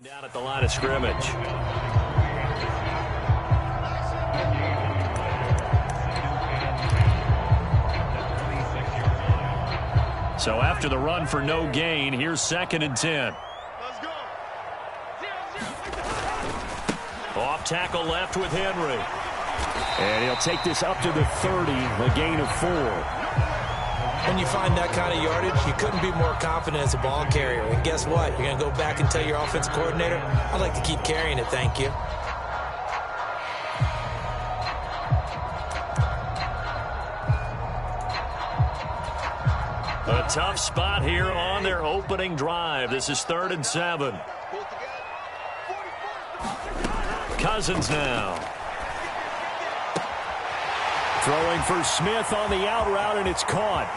Down at the line of scrimmage. So after the run for no gain, here's 2nd and 10. Let's go. Off tackle left with Henry. And he'll take this up to the 30, a gain of 4. When you find that kind of yardage, you couldn't be more confident as a ball carrier. And guess what? You're going to go back and tell your offensive coordinator, I'd like to keep carrying it, thank you. A tough spot here on their opening drive. This is 3rd and 7. Cousins now. Throwing for Smith on the out route, and it's caught.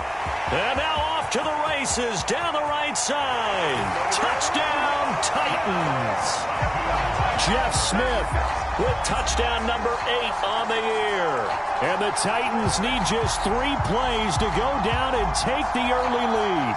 And now off to the races down the right side. Touchdown, Titans. Jeff Smith with touchdown number 8 on the year. And the Titans need just 3 plays to go down and take the early lead.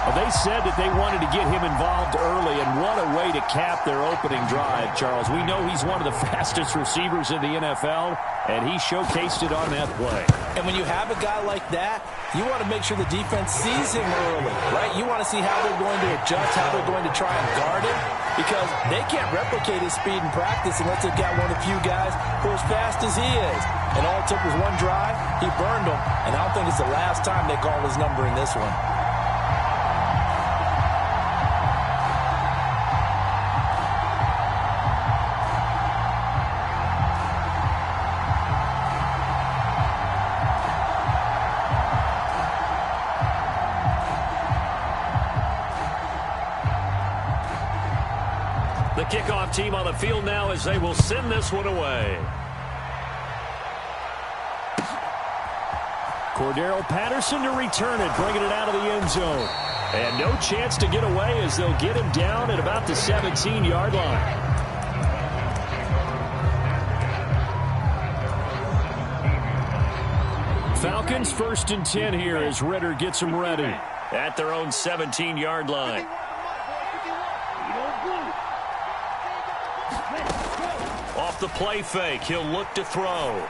Well, they said that they wanted to get him involved early, and what a way to cap their opening drive, Charles. We know he's one of the fastest receivers in the NFL, and he showcased it on that play. And when you have a guy like that, you want to make sure the defense sees him early, right? You want to see how they're going to adjust, how they're going to try and guard him, because they can't replicate his speed in practice unless they've got one of the few guys who are as fast as he is. And all it took was one drive. He burned them, and I don't think it's the last time they call his number in this one. The kickoff team on the field now as they will send this one away. Cordero Patterson to return it, bringing it out of the end zone. And no chance to get away as they'll get him down at about the 17-yard line. Falcons 1st and 10 here as Ritter gets them ready at their own 17-yard line. Off the play fake, he'll look to throw.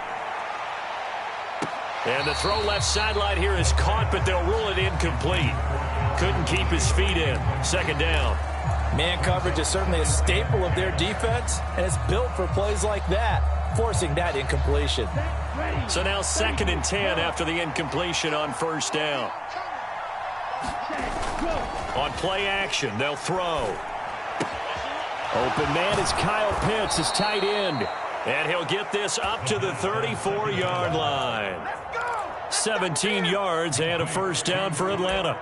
And the throw left sideline here is caught, but they'll rule it incomplete. Couldn't keep his feet in. 2nd down. Man coverage is certainly a staple of their defense, and it's built for plays like that, forcing that incompletion. So now 2nd and 10 after the incompletion on 1st down. On play action, they'll throw. Open man is Kyle Pitts, his tight end. And he'll get this up to the 34-yard line. 17 yards and a 1st down for Atlanta.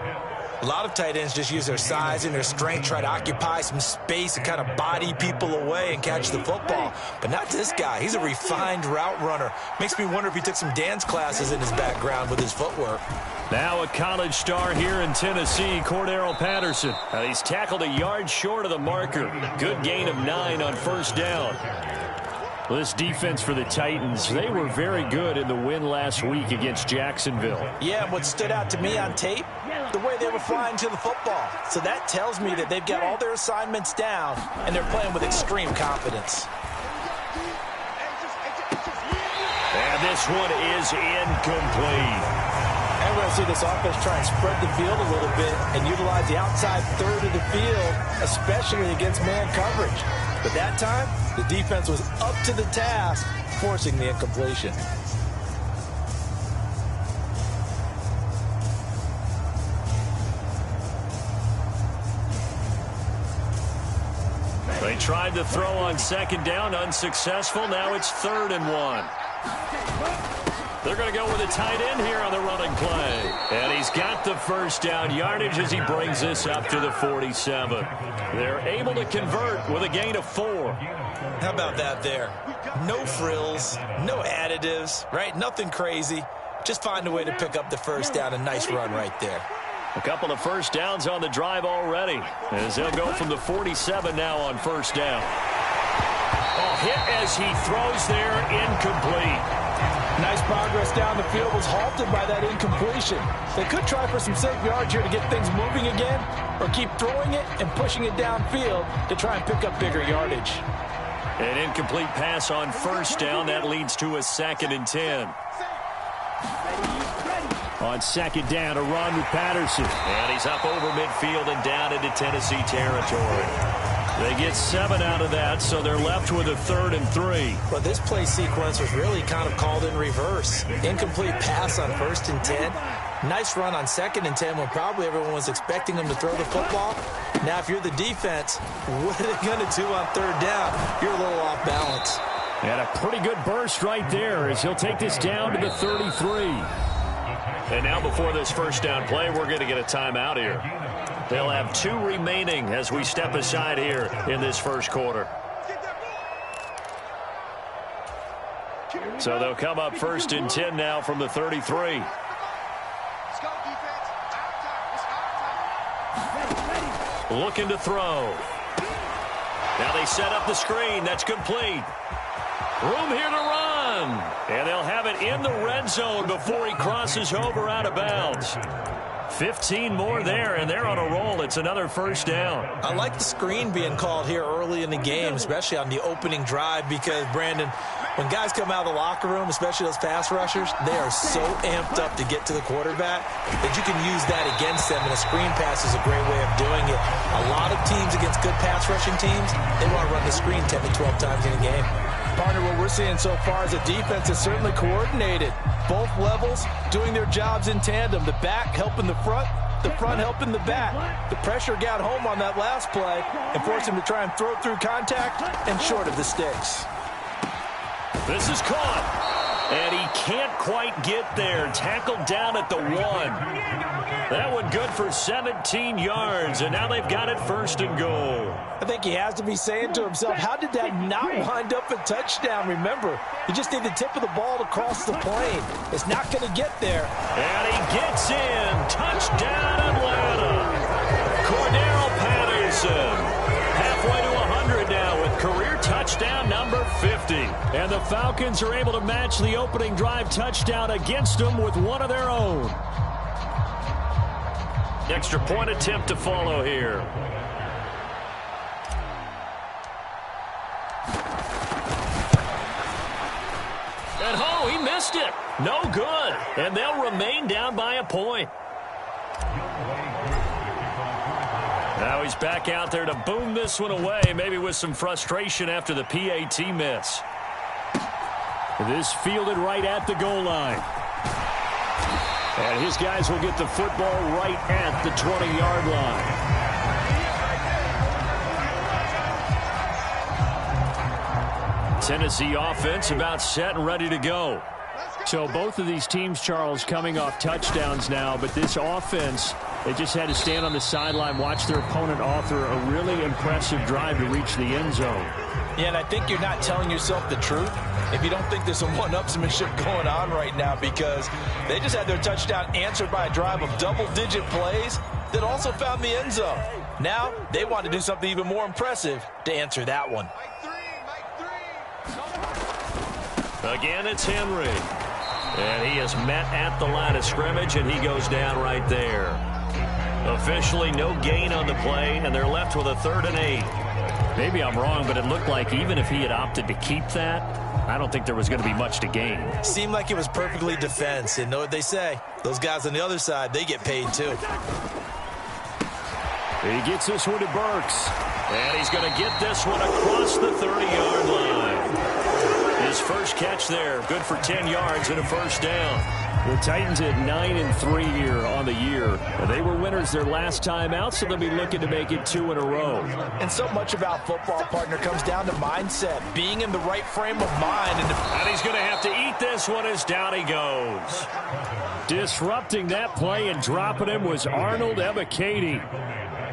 A lot of tight ends just use their size and their strength, try to occupy some space and kind of body people away and catch the football. But not this guy. He's a refined route runner. Makes me wonder if he took some dance classes in his background with his footwork. Now a college star here in Tennessee, Cordero Patterson. He's tackled a yard short of the marker. Good gain of 9 on 1st down. Well, this defense for the Titans, they were very good in the win last week against Jacksonville. Yeah, and what stood out to me on tape, the way they were flying to the football. So that tells me that they've got all their assignments down, and they're playing with extreme confidence. And this one is incomplete. And we're going to see this offense try and spread the field a little bit and utilize the outside third of the field, especially against man coverage. But that time, the defense was up to the task, forcing the incompletion. They tried to throw on 2nd down, unsuccessful. Now it's 3rd and 1. They're going to go with a tight end here on the running play. And he's got the 1st down yardage as he brings this up to the 47. They're able to convert with a gain of 4. How about that there? No frills, no additives, right? Nothing crazy. Just find a way to pick up the 1st down. A nice run right there. A couple of 1st downs on the drive already as they'll go from the 47 now on 1st down. Oh, hit as he throws there, incomplete. Nice progress down the field was halted by that incompletion. They could try for some safe yards here to get things moving again, or keep throwing it and pushing it downfield to try and pick up bigger yardage. An incomplete pass on first down. That leads to a 2nd and 10. On 2nd down, a run with Patterson. And he's up over midfield and down into Tennessee territory. They get 7 out of that, so they're left with a 3rd and 3. Well, this play sequence was really kind of called in reverse. Incomplete pass on 1st and 10. Nice run on 2nd and 10 when probably everyone was expecting them to throw the football. Now, if you're the defense, what are they going to do on 3rd down? You're a little off balance. And a pretty good burst right there as he'll take this down to the 33. And now before this first down play, we're going to get a timeout here. They'll have 2 remaining as we step aside here in this first quarter. So they'll come up 1st and 10 now from the 33. Looking to throw. Now they set up the screen. That's complete. Room here to run. And they'll have it in the red zone before he crosses over out of bounds. 15 more there, and they're on a roll. It's another first down. I like the screen being called here early in the game, especially on the opening drive, because, Brandon, when guys come out of the locker room, especially those pass rushers, they are so amped up to get to the quarterback that you can use that against them, and a screen pass is a great way of doing it. A lot of teams against good pass rushing teams, they want to run the screen 10 to 12 times in a game. Partner, what we're seeing so far is a defense is certainly coordinated. Both levels doing their jobs in tandem. The back helping the front helping the back. The pressure got home on that last play and forced him to try and throw through contact and short of the sticks. This is caught. And he can't quite get there. Tackled down at the 1. That one good for 17 yards, and now they've got it 1st and goal. I think he has to be saying to himself, how did that not wind up a touchdown? Remember, you just need the tip of the ball to cross the plane. It's not going to get there. And he gets in. Touchdown, Atlanta. Cordero Patterson. Halfway to 100 now with career touchdown number 50. And the Falcons are able to match the opening drive touchdown against them with one of their own. Extra point attempt to follow here. And oh, he missed it. No good. And they'll remain down by a point. Now he's back out there to boom this one away, maybe with some frustration after the PAT miss. This fielded right at the goal line. And his guys will get the football right at the 20-yard line. Tennessee offense about set and ready to go. So both of these teams, Charles, coming off touchdowns now, but this offense, they just had to stand on the sideline, watch their opponent author a really impressive drive to reach the end zone. Yeah, and I think you're not telling yourself the truth if you don't think there's some one-upsmanship going on right now, because they just had their touchdown answered by a drive of double-digit plays that also found the end zone. Now they want to do something even more impressive to answer that one. Again, it's Henry. And he is met at the line of scrimmage, and he goes down right there. Officially no gain on the play, and they're left with a 3rd and 8. Maybe I'm wrong, but it looked like even if he had opted to keep that, I don't think there was going to be much to gain. Seemed like it was perfectly defense, and know what they say. Those guys on the other side, they get paid too. He gets this one to Burks. And he's going to get this one across the 30-yard line. His first catch there, good for 10 yards and a first down. The Titans at 9-3 here on the year. They were winners their last time out, so they'll be looking to make it 2 in a row. And so much about football, partner, comes down to mindset, being in the right frame of mind. And he's going to have to eat this one as down he goes. Disrupting that play and dropping him was Arnold Ebiketie.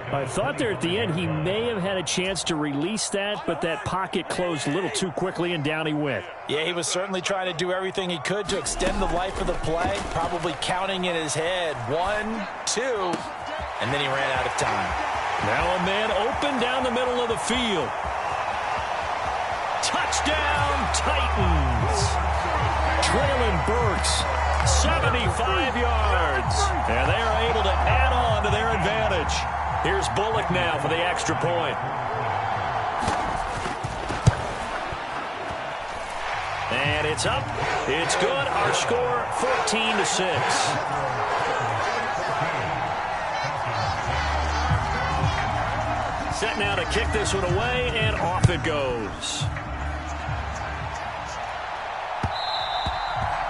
I thought there at the end he may have had a chance to release that, but that pocket closed a little too quickly, and down he went. Yeah, he was certainly trying to do everything he could to extend the life of the play, probably counting in his head 1, 2, and then he ran out of time. Now a man open down the middle of the field. Touchdown, Titans. Traylon Burks, 75 yards. And they are able to add on to their advantage. Here's Bullock now for the extra point. And it's up. It's good. Our score, 14-6. Set now to kick this one away, and off it goes.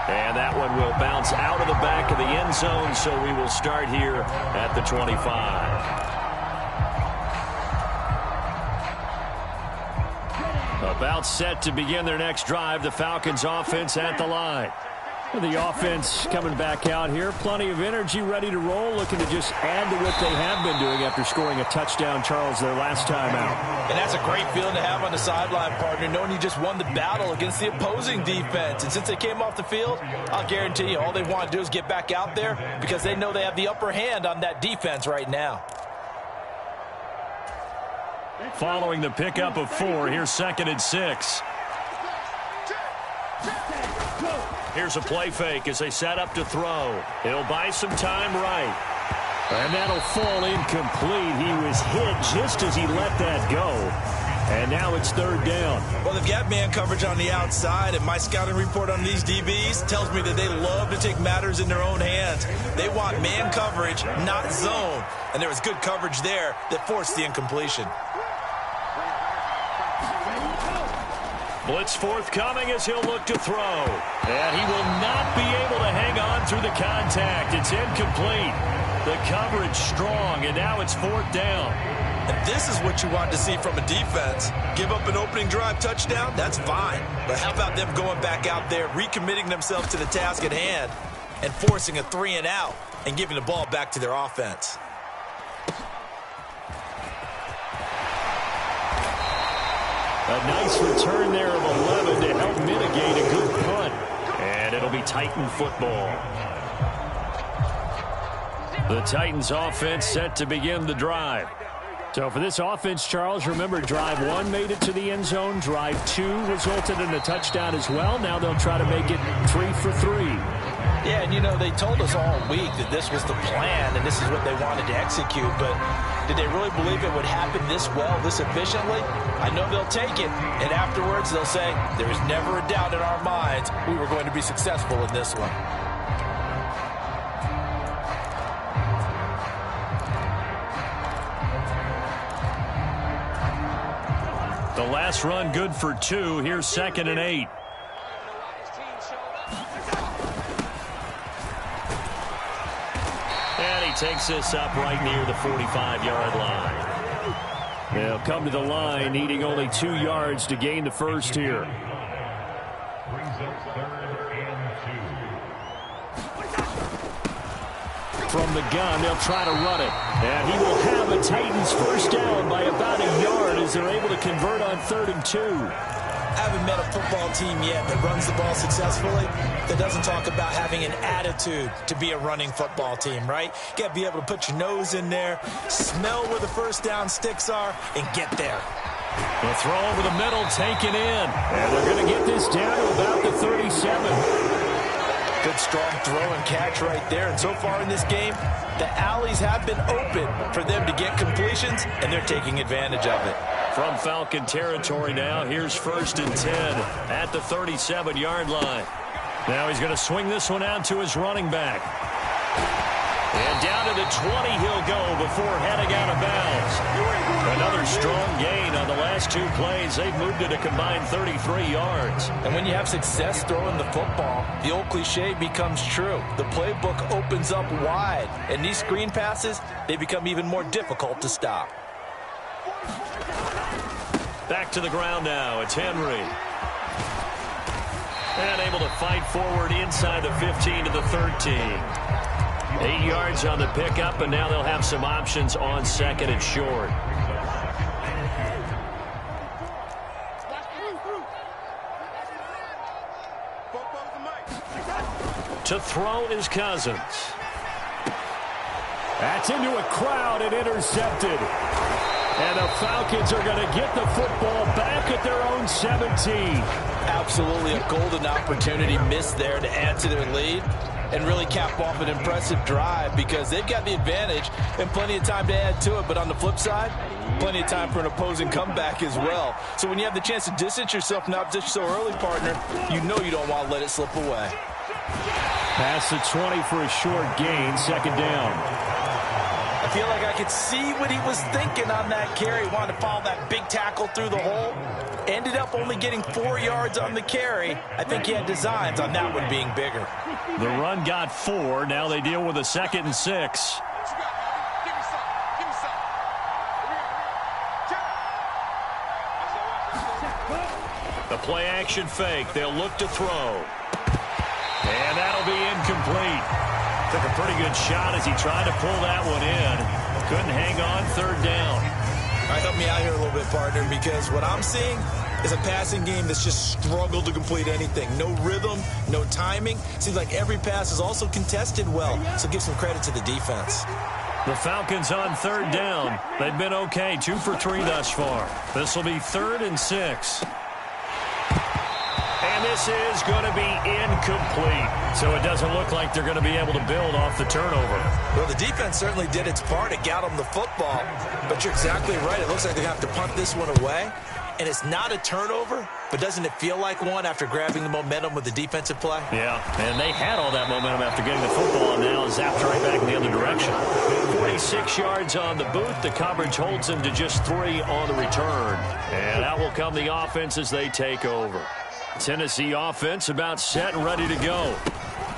And that one will bounce out of the back of the end zone, so we will start here at the 25. About set to begin their next drive, the Falcons offense at the line. The offense coming back out here. Plenty of energy, ready to roll, looking to just add to what they have been doing after scoring a touchdown, Charles, their last time out. And that's a great feeling to have on the sideline, partner, knowing you just won the battle against the opposing defense. And since they came off the field, I'll guarantee you all they want to do is get back out there because they know they have the upper hand on that defense right now. Following the pickup of 4, here's 2nd and 6. Here's a play fake as they set up to throw. He'll buy some time right. And that'll fall incomplete. He was hit just as he let that go. And now it's 3rd down. Well, they've got man coverage on the outside, and my scouting report on these DBs tells me that they love to take matters in their own hands. They want man coverage, not zone. And there was good coverage there that forced the incompletion. Blitz forthcoming as he'll look to throw. And he will not be able to hang on through the contact. It's incomplete. The coverage strong, and now it's 4th down. And this is what you want to see from a defense. Give up an opening drive touchdown, that's fine. But how about them going back out there, recommitting themselves to the task at hand, and forcing a 3-and-out and giving the ball back to their offense. A nice return there of 11 to help mitigate a good punt. And it'll be Titan football. The Titans offense set to begin the drive. So for this offense, Charles, remember drive 1 made it to the end zone. Drive 2 resulted in a touchdown as well. Now they'll try to make it 3 for 3. Yeah, and you know, they told us all week that this was the plan and this is what they wanted to execute, but did they really believe it would happen this well, this efficiently? I know they'll take it, and afterwards they'll say, there was never a doubt in our minds we were going to be successful in this one. The last run good for 2. Here's 2nd and 8. And he takes this up right near the 45-yard line. They'll come to the line, needing only 2 yards to gain the first here. From the gun, they'll try to run it. And he will have a Titans first down by about a yard as they're able to convert on 3rd and 2. I haven't met a football team yet that runs the ball successfully that doesn't talk about having an attitude to be a running football team, right? You got to be able to put your nose in there, smell where the first down sticks are, and get there. The throw over the middle, taken in. And they're going to get this down to about the 37. Good strong throw and catch right there. And so far in this game, the alleys have been open for them to get completions, and they're taking advantage of it. From Falcon territory now, here's 1st and 10 at the 37-yard line. Now he's going to swing this one out to his running back. And down to the 20 he'll go before heading out of bounds. Another strong gain on the last 2 plays. They've moved it a combined 33 yards. And when you have success throwing the football, the old cliche becomes true. The playbook opens up wide. And these screen passes, they become even more difficult to stop. Back to the ground now. It's Henry. And able to fight forward inside the 15 to the 13. 8 yards on the pickup, and now they'll have some options on 2nd and short. To throw is Cousins. That's into a crowd and intercepted. And the Falcons are going to get the football back at their own 17. Absolutely a golden opportunity missed there to add to their lead and really cap off an impressive drive because they've got the advantage and plenty of time to add to it. But on the flip side, plenty of time for an opposing comeback as well. So when you have the chance to distance yourself from the opposition so early, partner, you know you don't want to let it slip away. Pass the 20 for a short gain, second down. I feel like I could see what he was thinking on that carry. Wanted to follow that big tackle through the hole. Ended up only getting 4 yards on the carry. I think he had designs on that one being bigger. The run got 4. Now they deal with a 2nd and 6. The play action fake. They'll look to throw. And that'll be incomplete. Took a pretty good shot as he tried to pull that one in. Couldn't hang on, third down. All right, help me out here a little bit, partner, because what I'm seeing is a passing game that's just struggled to complete anything. No rhythm, no timing. Seems like every pass is also contested well, so give some credit to the defense. The Falcons on third down. They've been okay, 2 for 3 thus far. This will be 3rd and 6. And this is going to be incomplete. So it doesn't look like they're going to be able to build off the turnover. Well, the defense certainly did its part. It got them the football. But you're exactly right. It looks like they have to punt this one away. And it's not a turnover, but doesn't it feel like one after grabbing the momentum with the defensive play? Yeah, and they had all that momentum after getting the football, and now zapped right back in the other direction. 46 yards on the boot. The coverage holds them to just 3 on the return. And out will come the offense as they take over. Tennessee offense about set and ready to go.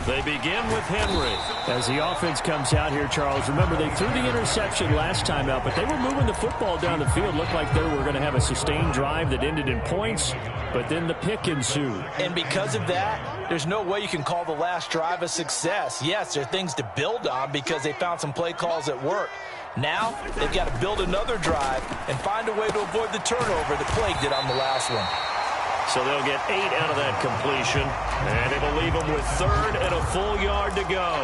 They begin with Henry. As the offense comes out here, Charles, remember they threw the interception last time out, but they were moving the football down the field. Looked like they were going to have a sustained drive that ended in points, but then the pick ensued. And because of that, there's no way you can call the last drive a success. Yes, there are things to build on because they found some play calls that work. Now, they've got to build another drive and find a way to avoid the turnover that plagued it on the last one. So they'll get 8 out of that completion, and it'll leave them with 3rd and a full yard to go.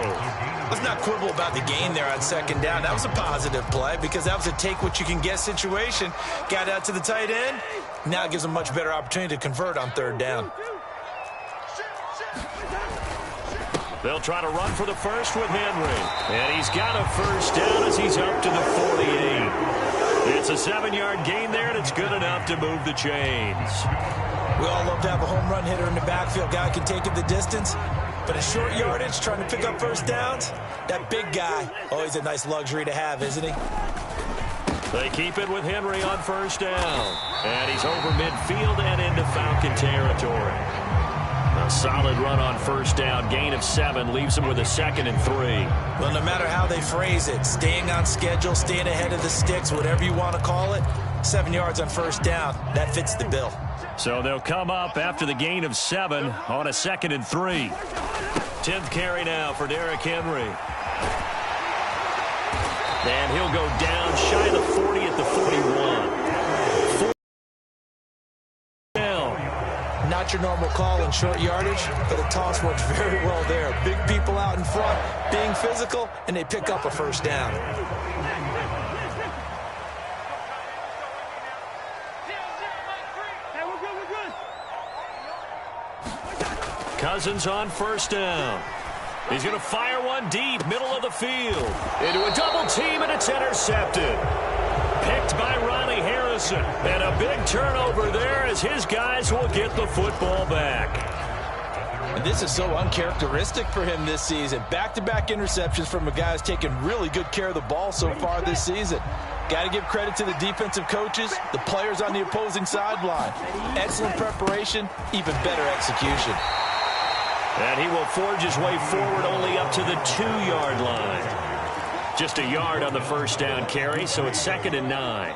Let's not quibble about the gain there on 2nd down. That was a positive play because that was a take-what-you-can-get situation. Got out to the tight end. Now it gives them a much better opportunity to convert on 3rd down. They'll try to run for the first with Henry. And he's got a first down as he's up to the 48. It's a 7-yard gain there, and it's good enough to move the chains. We all love to have a home run hitter in the backfield. Guy can take it the distance. But at short yardage, trying to pick up first downs, that big guy, always a nice luxury to have, isn't he? They keep it with Henry on first down. And he's over midfield and into Falcon territory. A solid run on first down. Gain of 7 leaves him with a 2nd and 3. Well, no matter how they phrase it, staying on schedule, staying ahead of the sticks, whatever you want to call it, 7 yards on first down, that fits the bill. So they'll come up after the gain of 7 on a 2nd and 3. 10th carry now for Derrick Henry. And he'll go down shy of the 40 at the 41. 4 down. Not your normal call in short yardage, but the toss works very well there. Big people out in front, being physical, and they pick up a first down. Cousins on first down. He's going to fire one deep, middle of the field. Into a double team, and it's intercepted. Picked by Ronnie Harrison. And a big turnover there as his guys will get the football back. And this is so uncharacteristic for him this season. Back-to-back interceptions from a guy who's taken really good care of the ball so far this season. Got to give credit to the defensive coaches, the players on the opposing sideline. Excellent preparation, even better execution. And he will forge his way forward only up to the 2-yard line. Just a yard on the first down carry, so it's 2nd and 9.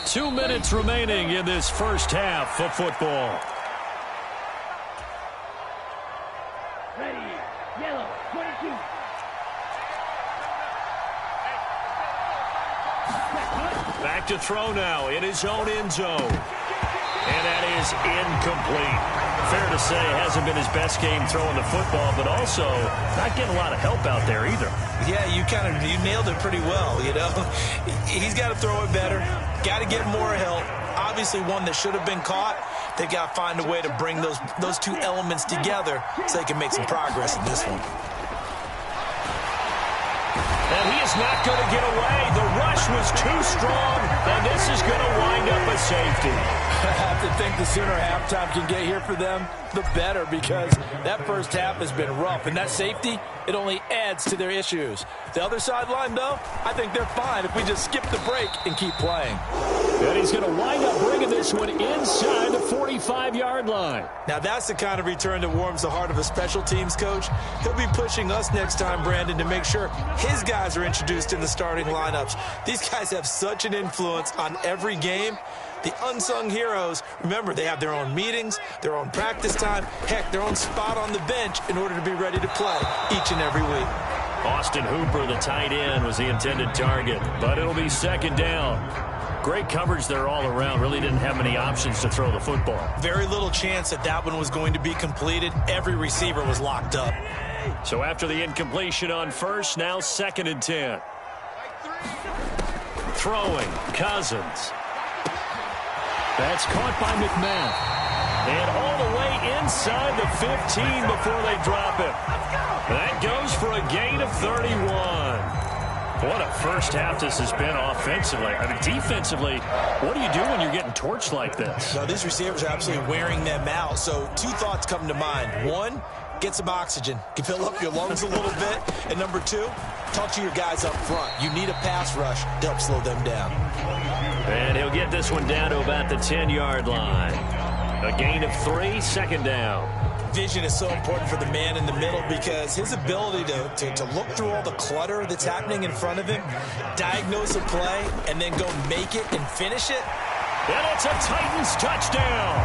2 minutes remaining in this first half of football. Ready, yellow, 22. Back to throw now in his own end zone. And that is incomplete. Fair to say, hasn't been his best game throwing the football, but also not getting a lot of help out there either. Yeah, you nailed it pretty well, you know. He's got to throw it better, got to get more help. Obviously one that should have been caught. They've got to find a way to bring those two elements together so they can make some progress in this one. And he is not going to get away. The rush was too strong, and this is going to wind up a safety. I have to think the sooner halftime can get here for them, the better, because that first half has been rough. And that safety, it only adds to their issues. The other sideline, though, I think they're fine if we just skip the break and keep playing. And he's going to wind up bringing this one inside the 45-yard line. Now, that's the kind of return that warms the heart of a special teams coach. He'll be pushing us next time, Brandon, to make sure his guys are introduced in the starting lineups. These guys have such an influence on every game. The unsung heroes, remember, they have their own meetings, their own practice time, heck, their own spot on the bench in order to be ready to play each and every week. Austin Hooper, the tight end, was the intended target, but it'll be second down. Great coverage there all around. Really didn't have many options to throw the football. Very little chance that one was going to be completed. Every receiver was locked up. So after the incompletion on first, now 2nd and 10. Throwing, Cousins. That's caught by McMahon. And all the way inside the 15 before they drop it. That goes for a gain of 31. What a first half this has been offensively. I mean, defensively, what do you do when you're getting torched like this? No, these receivers are absolutely wearing them out. So 2 thoughts come to mind. 1, get some oxygen. You fill up your lungs a little bit. And number 2, talk to your guys up front. You need a pass rush to help slow them down. And he'll get this one down to about the 10-yard line. A gain of 3, second down. Vision is so important for the man in the middle because his ability to look through all the clutter that's happening in front of him, diagnose a play, and then go make it and finish it. And it's a Titans touchdown.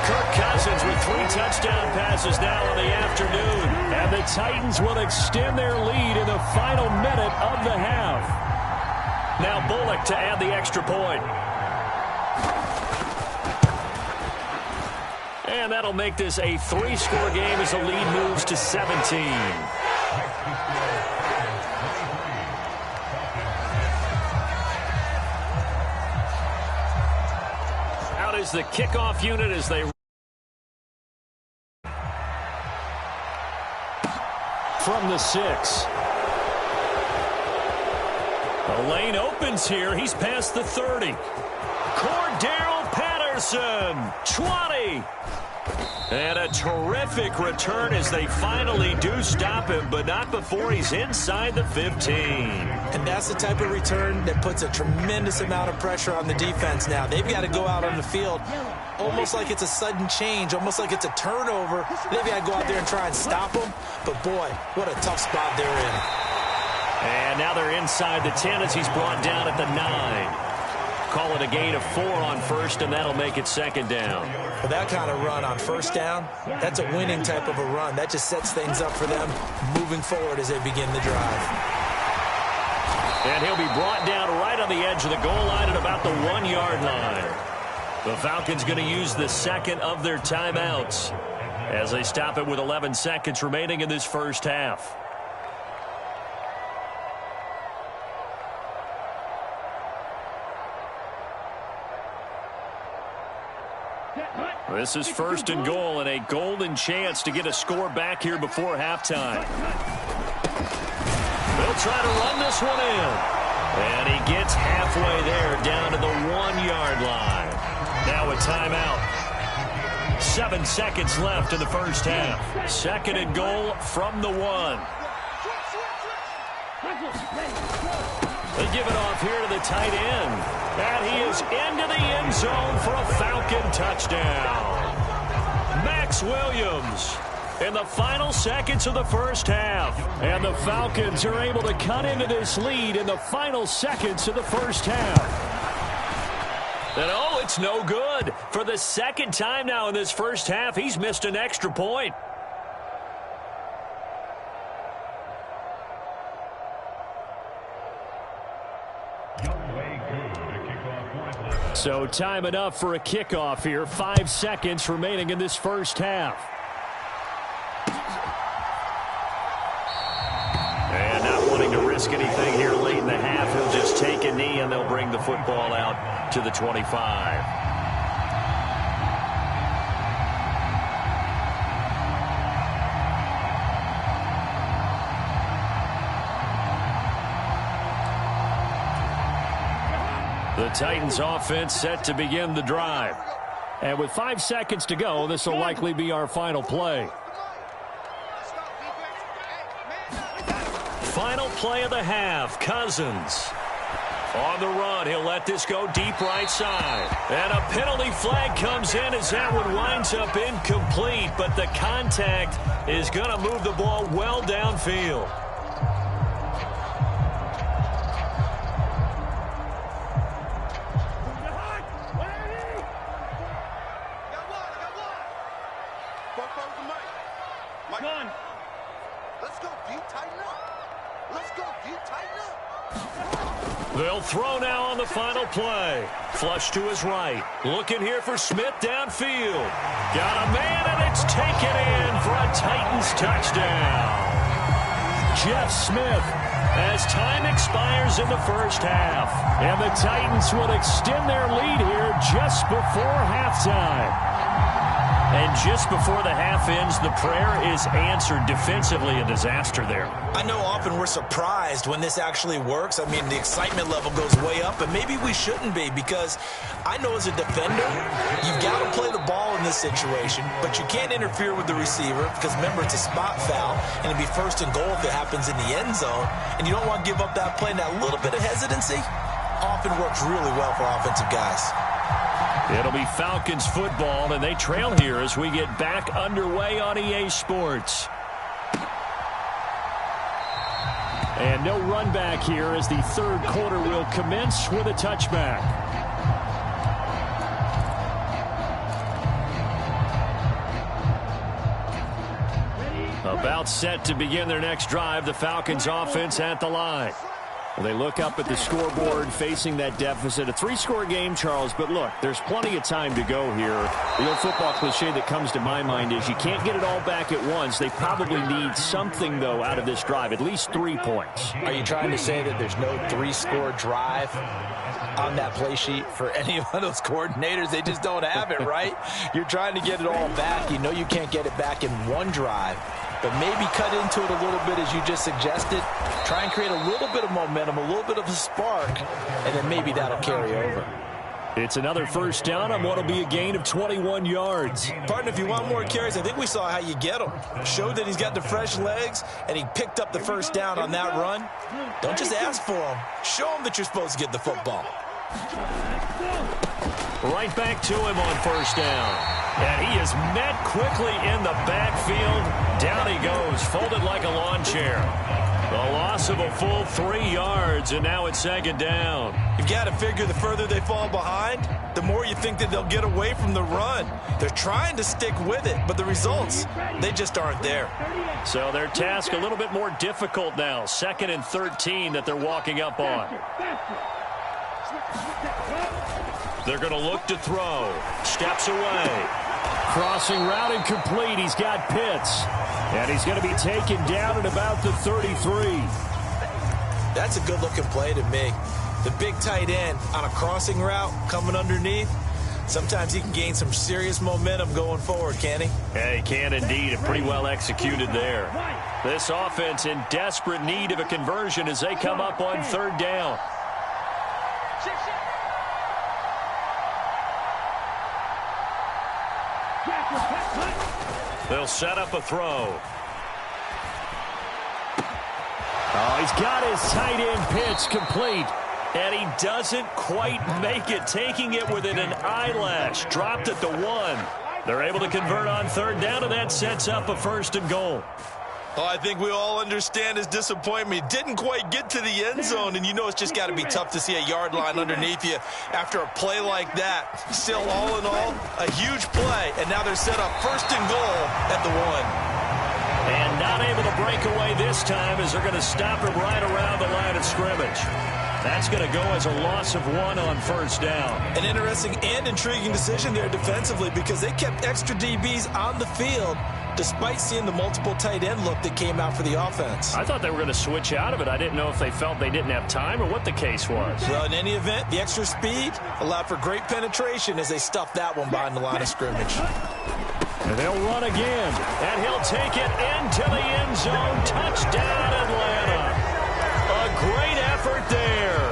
Kirk Cousins with 3 touchdown passes now in the afternoon. And the Titans will extend their lead in the final minute of the half. Now Bullock to add the extra point. And that'll make this a 3-score game as the lead moves to 17. Out is the kickoff unit as they... From the 6. The lane opens here. He's past the 30. Cordero Patterson, 20. And a terrific return as they finally do stop him, but not before he's inside the 15. And that's the type of return that puts a tremendous amount of pressure on the defense now. They've got to go out on the field almost like it's a sudden change, almost like it's a turnover. They've got to go out there and try and stop them. But, boy, what a tough spot they're in. And now they're inside the 10 as he's brought down at the 9. Call it a gain of 4 on first, and that'll make it second down. For that kind of run on first down, that's a winning type of a run. That just sets things up for them moving forward as they begin the drive. And he'll be brought down right on the edge of the goal line at about the 1-yard line. The Falcons going to use the second of their timeouts as they stop it with 11 seconds remaining in this first half. This is 1st and goal and a golden chance to get a score back here before halftime. They'll try to run this one in. And he gets halfway there down to the 1-yard line. Now a timeout. 7 seconds left in the first half. 2nd and goal from the 1. They give it off here to the tight end. And he is into the end zone for a Falcon touchdown. Max Williams in the final seconds of the first half. And the Falcons are able to cut into this lead in the final seconds of the first half. And oh, it's no good. For the second time now in this first half, he's missed an extra point. So time enough for a kickoff here. 5 seconds remaining in this first half. And not wanting to risk anything here late in the half, he'll just take a knee and they'll bring the football out to the 25. The Titans offense set to begin the drive. And with 5 seconds to go, this will likely be our final play. Final play of the half, Cousins. On the run, he'll let this go deep right side. And a penalty flag comes in as that one winds up incomplete, but the contact is going to move the ball well downfield. They'll throw now on the final play. Flush to his right. Looking here for Smith downfield. Got a man, and it's taken in for a Titans touchdown. Jeff Smith, as time expires in the first half. And the Titans will extend their lead here just before halftime. And just before the half ends, the prayer is answered. Defensively, a disaster there. I know often we're surprised when this actually works. I mean, the excitement level goes way up, and maybe we shouldn't be, because I know as a defender, you've got to play the ball in this situation, but you can't interfere with the receiver because, remember, it's a spot foul, and it'd be first and goal if it happens in the end zone, and you don't want to give up that play. And that little bit of hesitancy often works really well for offensive guys. It'll be Falcons football, and they trail here as we get back underway on EA Sports. And no run back here as the third quarter will commence with a touchback. About set to begin their next drive, the Falcons offense at the line. Well, they look up at the scoreboard facing that deficit. A 3-score game, Charles, but look, there's plenty of time to go here. The old football cliche that comes to my mind is you can't get it all back at once. They probably need something, though, out of this drive, at least 3 points. Are you trying to say that there's no 3-score drive on that play sheet for any of those coordinators? They just don't have it, right? You're trying to get it all back. You know you can't get it back in one drive. But maybe cut into it a little bit, as you just suggested. Try and create a little bit of momentum, a little bit of a spark, and then maybe that'll carry over. It's another first down on what will be a gain of 21 yards. Partner, if you want more carries, I think we saw how you get him. Showed that he's got the fresh legs, and he picked up the first down on that run. Don't just ask for him. Show him that you're supposed to get the football. Right back to him on first down. And he is met quickly in the backfield. Down he goes, folded like a lawn chair. The loss of a full 3 yards, and now it's second down. You've got to figure the further they fall behind, the more you think that they'll get away from the run. They're trying to stick with it, but the results, they just aren't there. So their task a little bit more difficult now. 2nd and 13 that they're walking up on. They're going to look to throw. Steps away. Crossing route incomplete. He's got Pitts. And he's going to be taken down at about the 33. That's a good-looking play to me. The big tight end on a crossing route coming underneath. Sometimes he can gain some serious momentum going forward, can't he? Yeah, he can indeed. And pretty well executed there. This offense in desperate need of a conversion as they come up on 3rd down. They'll set up a throw. Oh, he's got his tight end pitch complete. And he doesn't quite make it, taking it within an eyelash. Dropped at the 1. They're able to convert on 3rd down, and that sets up a 1st and goal. Oh, I think we all understand his disappointment. He didn't quite get to the end zone, and you know it's just got to be tough to see a yard line underneath you after a play like that. Still, all in all, a huge play, and now they're set up 1st and goal at the 1. And not able to break away this time as they're going to stop him right around the line of scrimmage. That's going to go as a loss of 1 on first down. An interesting and intriguing decision there defensively because they kept extra DBs on the field despite seeing the multiple tight end look that came out for the offense. I thought they were going to switch out of it. I didn't know if they felt they didn't have time or what the case was. Well, in any event, the extra speed allowed for great penetration as they stuffed that one behind the line of scrimmage. And they'll run again, and he'll take it into the end zone. Touchdown, Atlanta. A great effort there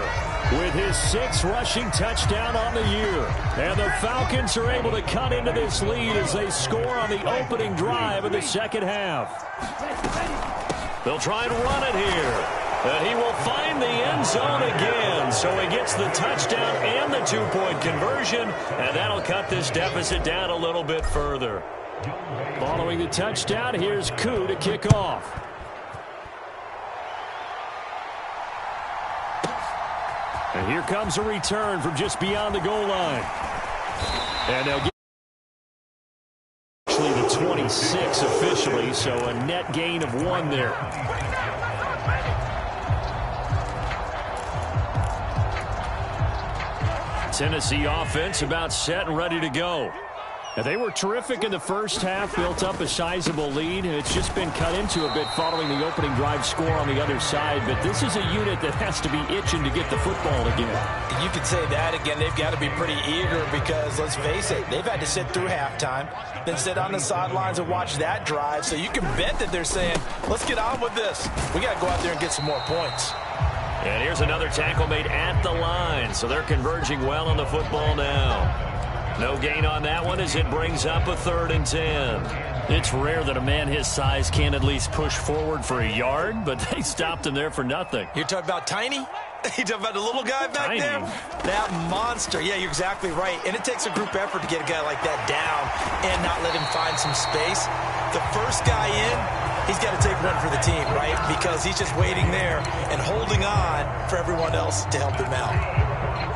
with his 6th rushing touchdown on the year. And the Falcons are able to cut into this lead as they score on the opening drive of the second half. They'll try and run it here. And he will find the end zone again. So he gets the touchdown and the 2-point conversion. And that'll cut this deficit down a little bit further. Following the touchdown, here's Yooo to kick off. And here comes a return from just beyond the goal line. And they'll get actually the 26 officially, so a net gain of 1 there. Tennessee offense about set and ready to go. Now, they were terrific in the first half, built up a sizable lead, and it's just been cut into a bit following the opening drive score on the other side. But this is a unit that has to be itching to get the football again. You could say that again. They've got to be pretty eager because, let's face it, they've had to sit through halftime, then sit on the sidelines and watch that drive. So you can bet that they're saying, let's get on with this. We got to go out there and get some more points. And here's another tackle made at the line, so they're converging well on the football now. No gain on that one as it brings up a 3rd and 10. It's rare that a man his size can't at least push forward for a yard, but they stopped him there for nothing. You're talking about Tiny? You talking about the little guy back there? That monster. Yeah, you're exactly right. And it takes a group effort to get a guy like that down and not let him find some space. The first guy in, he's got to take one for the team, right? Because he's just waiting there and holding on for everyone else to help him out.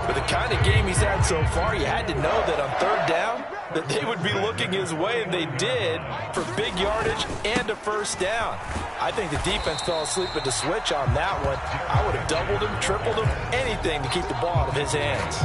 For the kind of game he's had so far, you had to know that on 3rd down that they would be looking his way, and they did, for big yardage and a first down. I think the defense fell asleep at the switch on that one. I would have doubled him, tripled him, anything to keep the ball out of his hands.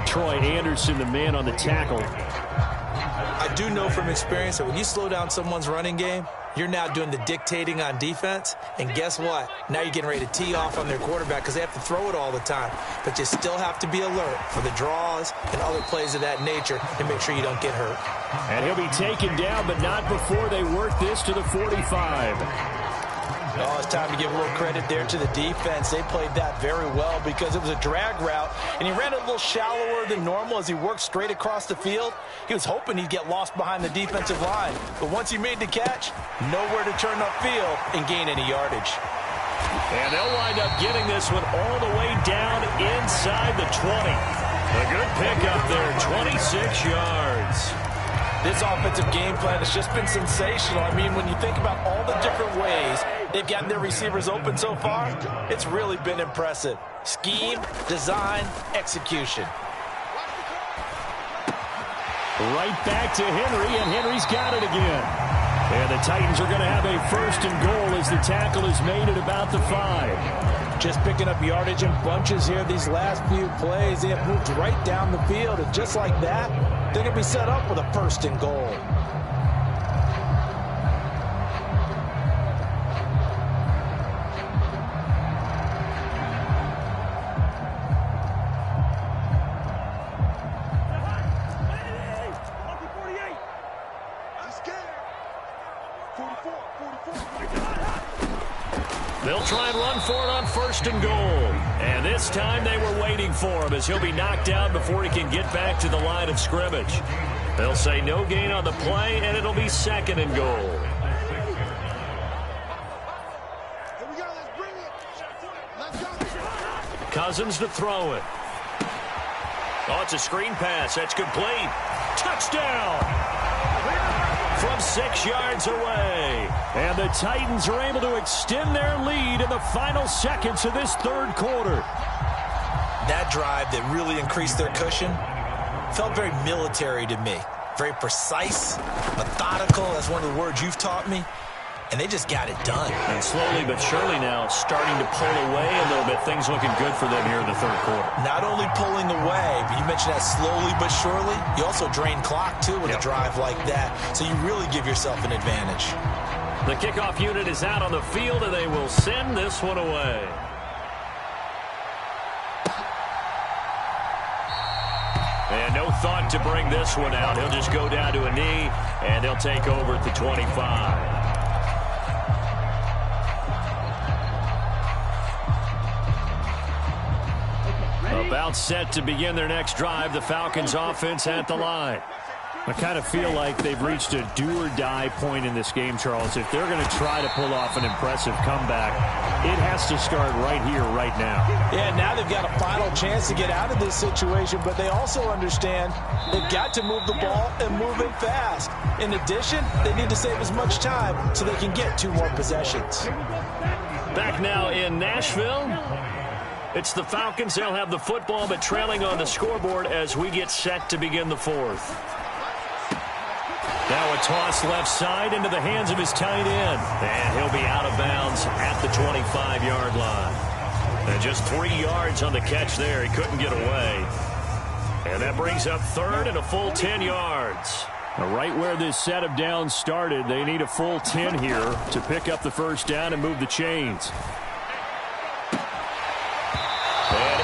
Troy Anderson, the man on the tackle. I do know from experience that when you slow down someone's running game, you're now doing the dictating on defense, and guess what? Now you're getting ready to tee off on their quarterback because they have to throw it all the time. But you still have to be alert for the draws and other plays of that nature and make sure you don't get hurt. And he'll be taken down, but not before they work this to the 45. Oh, it's time to give a little credit there to the defense. They played that very well because it was a drag route, and he ran a little shallower than normal as he worked straight across the field. He was hoping he'd get lost behind the defensive line, but once he made the catch, nowhere to turn upfield and gain any yardage. And they'll wind up getting this one all the way down inside the 20. A good pickup there, 26 yards. This offensive game plan has just been sensational. I mean, when you think about all the different ways they've gotten their receivers open so far, it's really been impressive. Scheme, design, execution. Right back to Henry, and Henry's got it again. And the Titans are going to have a 1st and goal as the tackle is made at about the 5. Just picking up yardage in bunches here these last few plays. They have moved right down the field, and just like that, they're going to be set up with a 1st and goal. They'll try and run for it on 1st and goal. And this time they were waiting for him as he'll be knocked down before he can get back to the line of scrimmage. They'll say no gain on the play, and it'll be 2nd and goal. Here we go, let's bring it. Let's go. Cousins to throw it. Oh, it's a screen pass. That's complete. Touchdown! From 6 yards away. And the Titans are able to extend their lead in the final seconds of this 3rd quarter. That drive that really increased their cushion felt very military to me. Very precise, methodical. That's one of the words you've taught me. and they just got it done. And slowly but surely now starting to pull away a little bit. Things looking good for them here in the third quarter. Not only pulling away, but you mentioned that slowly but surely. You also drain clock, too, with a drive like that. So you really give yourself an advantage. The kickoff unit is out on the field, and they will send this one away. And no thought to bring this one out. He'll just go down to a knee, and they'll take over at the 25. About set to begin their next drive, the Falcons offense at the line. I kind of feel like they've reached a do-or-die point in this game, Charles. If they're going to try to pull off an impressive comeback, it has to start right here, right now. Yeah, now they've got a final chance to get out of this situation, but they also understand they've got to move the ball and move it fast. In addition, they need to save as much time so they can get 2 more possessions. Back now in Nashville. It's the Falcons. They'll have the football, but trailing on the scoreboard as we get set to begin the fourth. Now a toss left side into the hands of his tight end. And he'll be out of bounds at the 25-yard line. And just 3 yards on the catch there. He couldn't get away. And that brings up third and a full 10 yards. Right where this set of downs started, they need a full 10 here to pick up the first down and move the chains.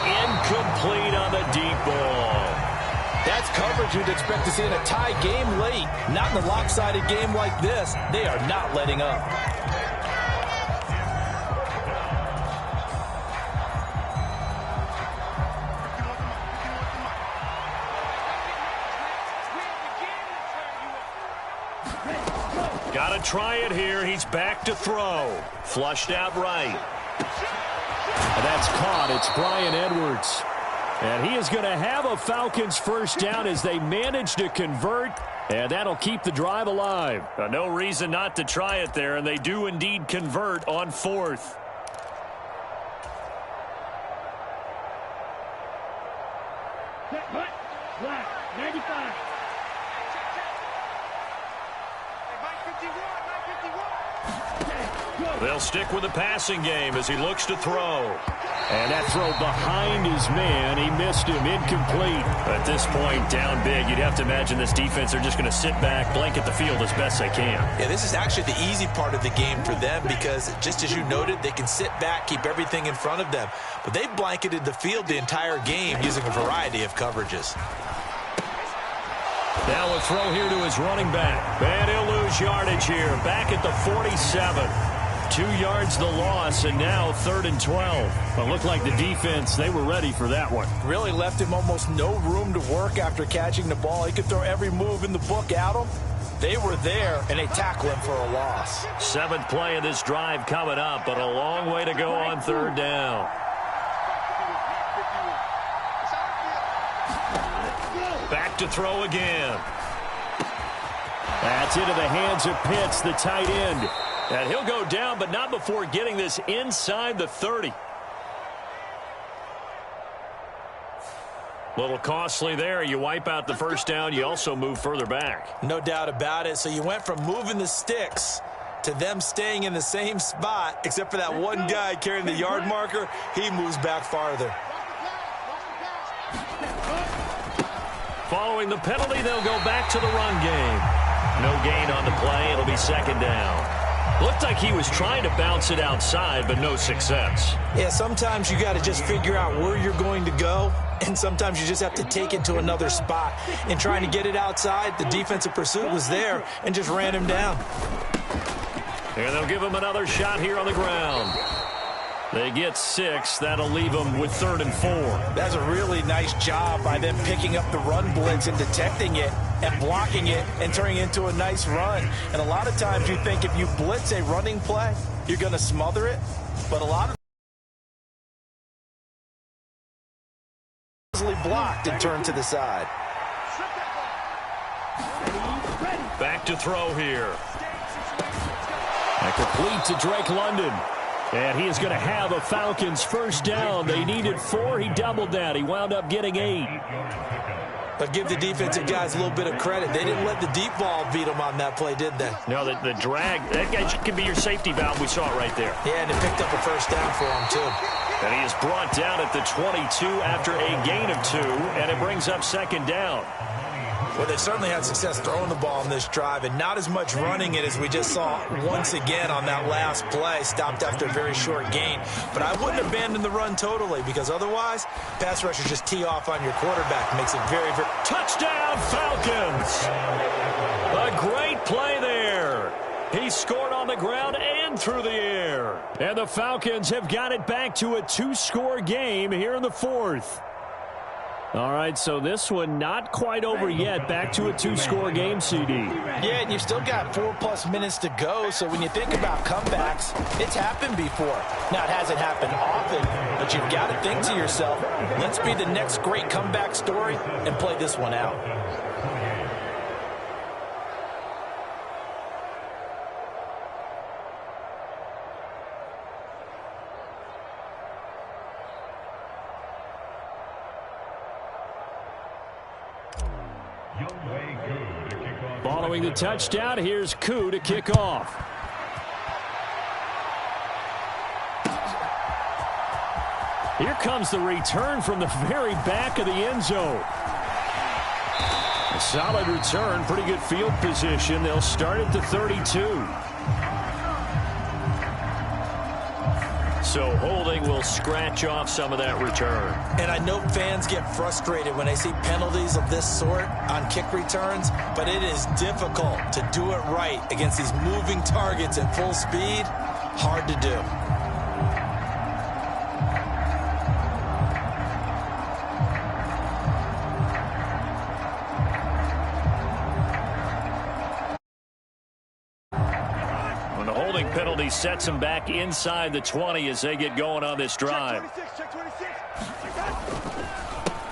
Incomplete on the deep ball. That's coverage you'd expect to see in a tie game late. Not in a lopsided game like this. They are not letting up. Got to try it here. He's back to throw. Flushed out right. That's caught. It's Bryan Edwards. And he is going to have a Falcons first down as they manage to convert. And that'll keep the drive alive. No reason not to try it there. And they do indeed convert on fourth. Black, 95. They'll stick with the passing game as he looks to throw. And that throw behind his man. He missed him. Incomplete. At this point, down big, you'd have to imagine this defense are just going to sit back, blanket the field as best they can. Yeah, this is actually the easy part of the game for them because, just as you noted, they can sit back, keep everything in front of them. But they've blanketed the field the entire game using a variety of coverages. Now a throw here to his running back. And he'll lose yardage here. Back at the 47. 2 yards the loss, and now 3rd and 12. Well, it looked like the defense, they were ready for that one. Really left him almost no room to work after catching the ball. He could throw every move in the book at him. They were there, and they tackle him for a loss. 7th play of this drive coming up, but a long way to go on 3rd down. Back to throw again. That's into the hands of Pitts, the tight end. And he'll go down, but not before getting this inside the 30. Little costly there. You wipe out the first down. You also move further back. No doubt about it. So you went from moving the sticks to them staying in the same spot, except for that one guy carrying the yard marker. He moves back farther. Following the penalty, they'll go back to the run game. No gain on the play. It'll be 2nd down. Looked like he was trying to bounce it outside, but no success. Yeah, sometimes you got to just figure out where you're going to go, and sometimes you just have to take it to another spot. In trying to get it outside, the defensive pursuit was there and just ran him down. And they'll give him another shot here on the ground. They get 6. That'll leave them with 3rd and 4. That's a really nice job by them picking up the run blitz and detecting it and blocking it and turning it into a nice run. And a lot of times you think if you blitz a running play, you're going to smother it. But a lot of easily blocked and turned to the side. Back to throw here. And complete to Drake London. And he is going to have a Falcons first down. They needed 4. He doubled that. He wound up getting 8. But give the defensive guys a little bit of credit. They didn't let the deep ball beat them on that play, did they? No, the drag, that guy can be your safety valve. We saw it right there. Yeah, and it picked up a first down for him, too. And he is brought down at the 22 after a gain of 2, and it brings up second down. Well, they've certainly had success throwing the ball in this drive, and not as much running it as we just saw once again on that last play. Stopped after a very short gain. But I wouldn't abandon the run totally, because otherwise, pass rushers just tee off on your quarterback. Makes it very, very... Touchdown, Falcons! A great play there. He scored on the ground and through the air. And the Falcons have got it back to a 2-score game here in the 4th. All right, so this one not quite over yet. Back to a 2-score game, CD. Yeah, and you've still got 4+ minutes to go, so when you think about comebacks, it's happened before. Now, it hasn't happened often, but you've got to think to yourself, let's be the next great comeback story and play this one out. Following the touchdown, here's Yooo to kick off. Here comes the return from the very back of the end zone. A solid return, pretty good field position. They'll start at the 32. So holding will scratch off some of that return. And I know fans get frustrated when they see penalties of this sort on kick returns, but it is difficult to do it right against these moving targets at full speed. Hard to do. Penalty sets him back inside the 20 as they get going on this drive.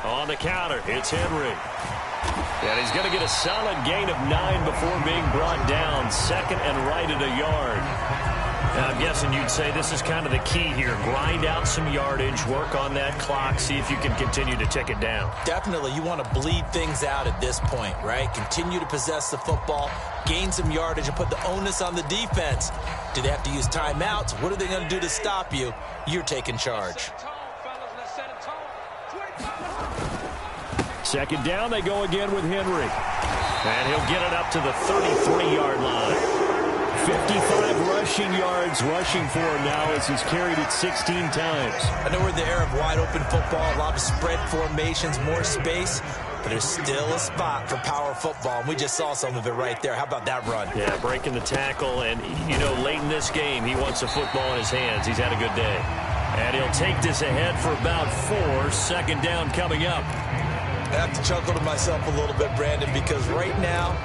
On the counter, it's Henry. And he's going to get a solid gain of 9 before being brought down. Second and right at a yard. Now, I'm guessing you'd say this is kind of the key here. Grind out some yardage, work on that clock, see if you can continue to tick it down. Definitely. You want to bleed things out at this point, right? Continue to possess the football, gain some yardage, and put the onus on the defense. Do they have to use timeouts? What are they going to do to stop you? You're taking charge. Second down, they go again with Henry. And he'll get it up to the 33-yard line. 55 rushing yards rushing for him now as he's carried it 16 times. I know we're in the era of wide-open football, a lot of spread formations, more space, but there's still a spot for power football, and we just saw some of it right there. How about that run? Yeah, breaking the tackle, and, you know, late in this game, he wants the football in his hands. He's had a good day. And he'll take this ahead for about 4. Second down coming up. I have to chuckle to myself a little bit, Brandon, because right now,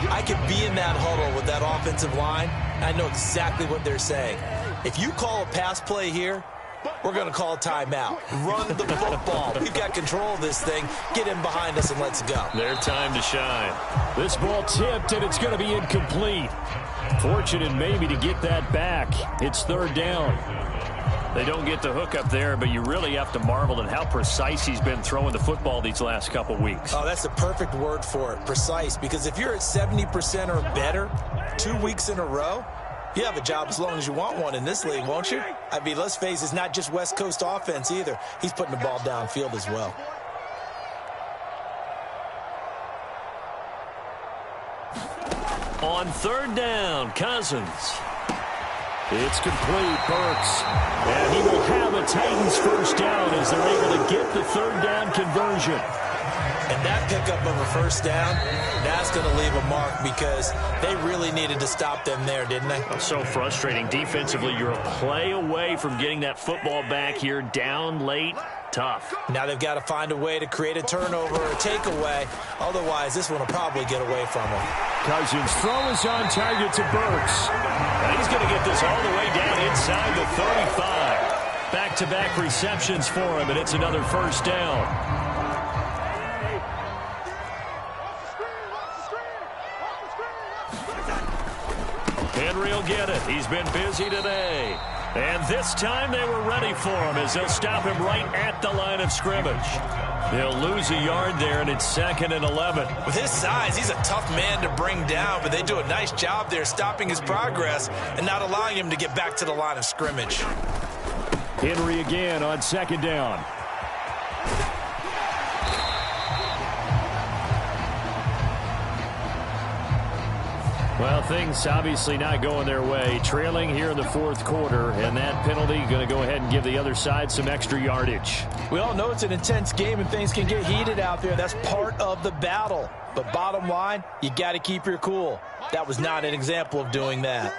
I could be in that huddle with that offensive line. I know exactly what they're saying. If you call a pass play here, we're going to call a timeout. Run the football. We've got control of this thing. Get in behind us and let's go. Their time to shine. This ball tipped, and it's going to be incomplete. Fortunate maybe to get that back. It's third down. They don't get the hook up there, but you really have to marvel at how precise he's been throwing the football these last couple weeks. Oh, that's the perfect word for it, precise, because if you're at 70% or better 2 weeks in a row, you have a job as long as you want one in this league, won't you? I mean, let's face it, it's not just West Coast offense either. He's putting the ball downfield as well. On third down, Cousins. It's complete, Burks. And he will have a Titans first down as they're able to get the third down conversion. And that pickup of a first down, that's going to leave a mark because they really needed to stop them there, didn't they? So frustrating. Defensively, you're a play away from getting that football back here down late. Tough. Now they've got to find a way to create a turnover or a takeaway. Otherwise, this one will probably get away from them. Cousins' throw is on target to Burks. And he's going to get this all the way down inside the 35. Back-to-back receptions for him, and it's another first down. Henry will get it. He's been busy today. And this time they were ready for him as they'll stop him right at the line of scrimmage. They'll lose a yard there, and it's 2nd and 11. With his size, he's a tough man to bring down, but they do a nice job there stopping his progress and not allowing him to get back to the line of scrimmage. Henry again on 2nd down. Well, things obviously not going their way. Trailing here in the 4th quarter, and that penalty going to go ahead and give the other side some extra yardage. We all know it's an intense game and things can get heated out there. That's part of the battle. But bottom line, you got to keep your cool. That was not an example of doing that.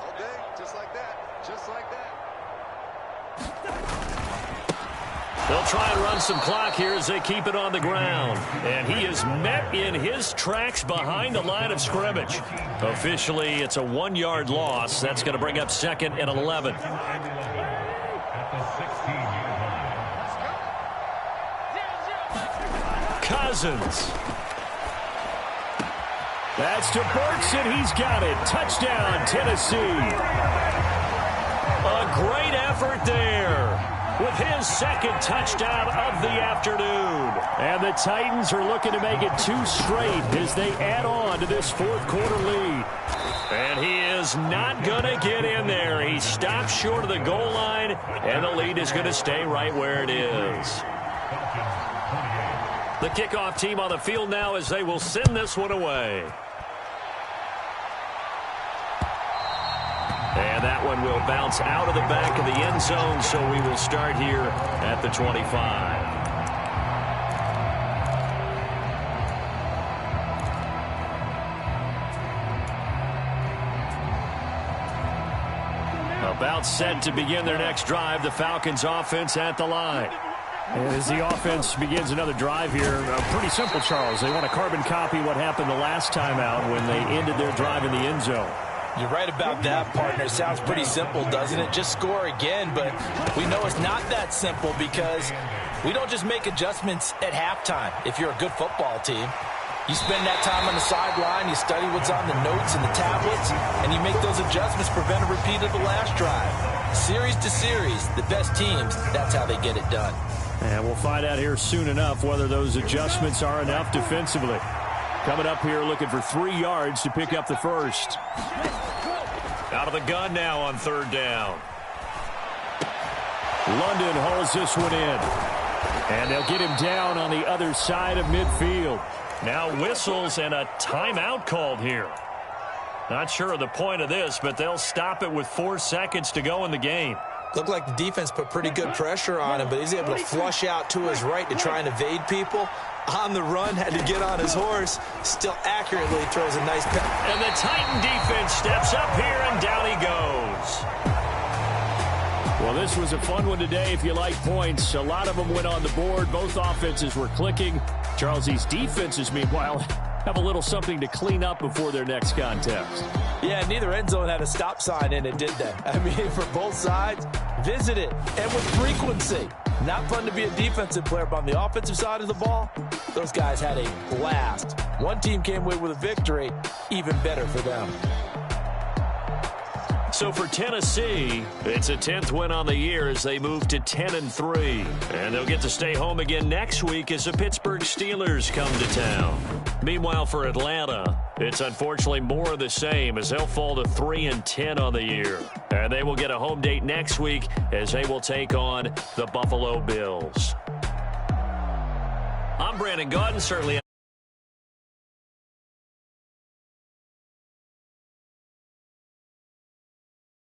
Okay, just like that. Just like that. They'll try and run some clock here as they keep it on the ground. And he is met in his tracks behind the line of scrimmage. Officially, it's a 1-yard loss. That's going to bring up 2nd and 11. Cousins. That's to Burks, and he's got it. Touchdown, Tennessee. A great effort there with his 2nd touchdown of the afternoon. And the Titans are looking to make it 2 straight as they add on to this 4th quarter lead. And he is not going to get in there. He stops short of the goal line, and the lead is going to stay right where it is. The kickoff team on the field now as they will send this one away. And that one will bounce out of the back of the end zone, so we will start here at the 25. About set to begin their next drive, the Falcons offense at the line. And as the offense begins another drive here, pretty simple, Charles. They want to carbon copy what happened the last time out when they ended their drive in the end zone. You're right about that, partner. It sounds pretty simple, doesn't it? Just score again, but we know it's not that simple because we don't just make adjustments at halftime. If you're a good football team, you spend that time on the sideline, you study what's on the notes and the tablets, and you make those adjustments, prevent a repeat of the last drive. Series to series, the best teams, that's how they get it done. And we'll find out here soon enough whether those adjustments are enough defensively. Coming up here looking for 3 yards to pick up the first. Out of the gun now on 3rd down. London hauls this one in. And they'll get him down on the other side of midfield. Now whistles and a timeout called here. Not sure of the point of this, but they'll stop it with 4 seconds to go in the game. Looked like the defense put pretty good pressure on him, but he's able to flush out to his right to try and evade people. On the run, had to get on his horse. Still accurately throws a nice pass. And the Titan defense steps up here, and down he goes. Well, this was a fun one today if you like points. A lot of them went on the board. Both offenses were clicking. Charles, these defenses, meanwhile, have a little something to clean up before their next contest. Yeah, neither end zone had a stop sign in it, did they? I mean, for both sides, visit it, and with frequency. Not fun to be a defensive player, but on the offensive side of the ball, those guys had a blast. One team came away with a victory, even better for them. So for Tennessee, it's a 10th win on the year as they move to 10-3. And they'll get to stay home again next week as the Pittsburgh Steelers come to town. Meanwhile, for Atlanta, it's unfortunately more of the same as they'll fall to 3-10 on the year. And they will get a home date next week as they will take on the Buffalo Bills. I'm Brandon Gaudin, certainly.